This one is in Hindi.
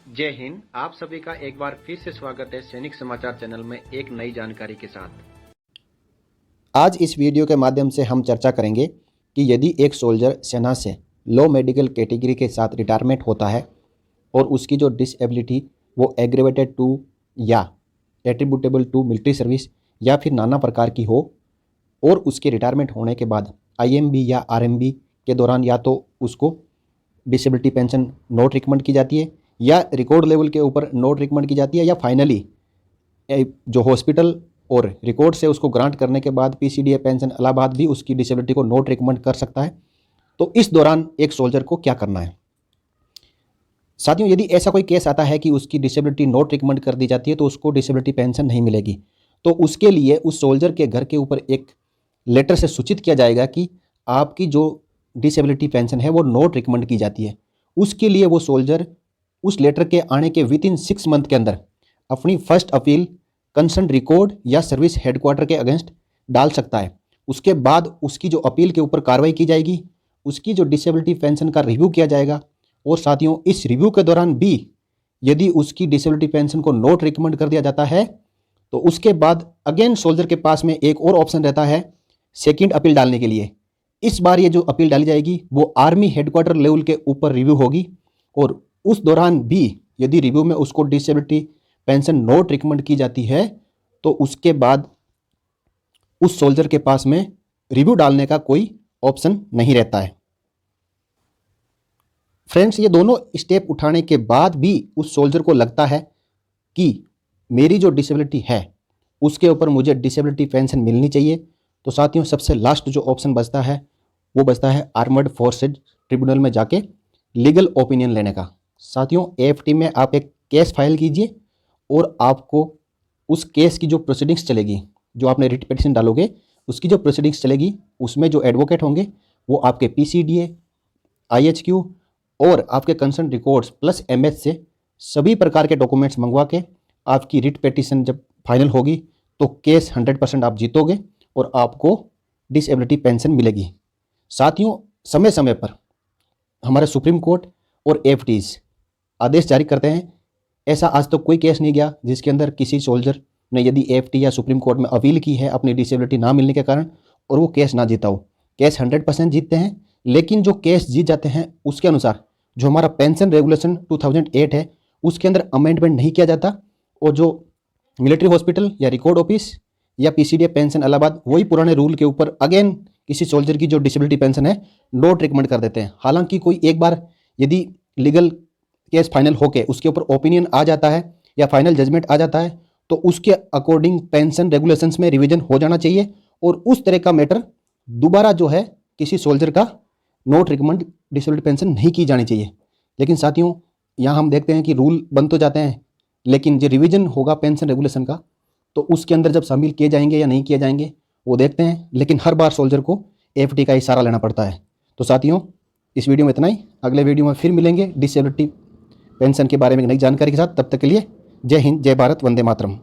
जय हिंद। आप सभी का एक बार फिर से स्वागत है सैनिक समाचार चैनल में एक नई जानकारी के साथ। आज इस वीडियो के माध्यम से हम चर्चा करेंगे कि यदि एक सोल्जर सेना से लो मेडिकल कैटेगरी के साथ रिटायरमेंट होता है और उसकी जो डिसेबिलिटी वो एग्रेवेटेड टू या एट्रीब्यूटेबल टू मिलिट्री सर्विस या फिर नाना प्रकार की हो और उसके रिटायरमेंट होने के बाद आईएमबी या आरएमबी के दौरान या तो उसको डिसेबिलिटी पेंशन नॉट रिकमेंड की जाती है या रिकॉर्ड लेवल के ऊपर नॉट रिकमेंड की जाती है या फाइनली जो हॉस्पिटल और रिकॉर्ड से उसको ग्रांट करने के बाद पीसीडीए पेंशन इलाहाबाद भी उसकी डिसेबिलिटी को नॉट रिकमेंड कर सकता है। तो इस दौरान एक सोल्जर को क्या करना है साथियों, यदि ऐसा कोई केस आता है कि उसकी डिसेबिलिटी नॉट रिकमेंड कर दी जाती है तो उसको डिसेबिलिटी पेंशन नहीं मिलेगी, तो उसके लिए उस सोल्जर के घर के ऊपर एक लेटर से सूचित किया जाएगा कि आपकी जो डिसेबिलिटी पेंशन है वो नॉट रिकमेंड की जाती है। उसके लिए वो सोल्जर उस लेटर के आने के विद इन 6 मंथ के अंदर अपनी फर्स्ट अपील कंसर्न रिकॉर्ड या सर्विस हेडक्वार्टर के अगेंस्ट डाल सकता है। उसके बाद उसकी जो अपील के ऊपर कार्रवाई की जाएगी, उसकी जो डिसेबिलिटी पेंशन का रिव्यू किया जाएगा और साथियों इस रिव्यू के दौरान भी यदि उसकी डिसेबिलिटी पेंशन को नॉट रिकमेंड कर दिया जाता है तो उसके बाद अगेन सोल्जर के पास में एक और ऑप्शन रहता है सेकेंड अपील डालने के लिए। इस बार ये जो अपील डाली जाएगी वो आर्मी हेडक्वार्टर लेवल के ऊपर रिव्यू होगी और उस दौरान भी यदि रिव्यू में उसको डिसेबिलिटी पेंशन नॉट रिकमेंड की जाती है तो उसके बाद उस सोल्जर के पास में रिव्यू डालने का कोई ऑप्शन नहीं रहता है। फ्रेंड्स, ये दोनों स्टेप उठाने के बाद भी उस सोल्जर को लगता है कि मेरी जो डिसेबिलिटी है उसके ऊपर मुझे डिसेबिलिटी पेंशन मिलनी चाहिए, तो साथियों सबसे लास्ट जो ऑप्शन बचता है वो बचता है आर्मर्ड फोर्सेज ट्रिब्यूनल में जाके लीगल ओपिनियन लेने का। साथियों एएफटी में आप एक केस फाइल कीजिए और आपको उस केस की जो प्रोसीडिंग्स चलेगी, जो आपने रिट पिटीशन डालोगे उसकी जो प्रोसीडिंग्स चलेगी उसमें जो एडवोकेट होंगे वो आपके पीसीडीए, आईएचक्यू और आपके कंसर्न रिकॉर्ड्स प्लस एमएच से सभी प्रकार के डॉक्यूमेंट्स मंगवा के आपकी रिट पिटीशन जब फाइनल होगी तो केस 100% आप जीतोगे और आपको डिसेबिलिटी पेंशन मिलेगी। साथियों समय समय पर हमारे सुप्रीम कोर्ट और एएफटीज आदेश जारी करते हैं। ऐसा आज तक कोई केस नहीं गया जिसके अंदर किसी सोल्जर ने यदि एएफटी या सुप्रीम कोर्ट में अपील की है अपनी डिसेबिलिटी ना मिलने के कारण और वो केस ना जीता हो। केस 100% जीतते हैं, लेकिन जो केस जीत जाते हैं उसके अनुसार जो हमारा पेंशन रेगुलेशन 2008 है उसके अंदर अमेंडमेंट नहीं किया जाता और जो मिलिट्री हॉस्पिटल या रिकॉर्ड ऑफिस या पीसीडीए पेंशन इलाहाबाद वही पुराने रूल के ऊपर अगेन किसी सोल्जर की जो डिसेबिलिटी पेंशन है नॉट रिकमेंड कर देते हैं। हालांकि कोई एक बार यदि लीगल केस फाइनल होके उसके ऊपर ओपिनियन आ जाता है या फाइनल जजमेंट आ जाता है तो उसके अकॉर्डिंग पेंशन रेगुलेशंस में रिवीजन हो जाना चाहिए और उस तरह का मैटर दोबारा जो है किसी सोल्जर का नॉट रिकमेंड डिसेबिलिटी पेंशन नहीं की जानी चाहिए। लेकिन साथियों यहाँ हम देखते हैं कि रूल बन तो जाते हैं लेकिन जो रिवीजन होगा पेंशन रेगुलेशन का तो उसके अंदर जब शामिल किए जाएंगे या नहीं किए जाएंगे वो देखते हैं, लेकिन हर बार सोल्जर को एएफटी का इशारा लेना पड़ता है। तो साथियों इस वीडियो में इतना ही, अगले वीडियो में फिर मिलेंगे डिसेबिलिटी पेंशन के बारे में नई जानकारी के साथ। तब तक के लिए जय हिंद, जय भारत, वंदे मातरम।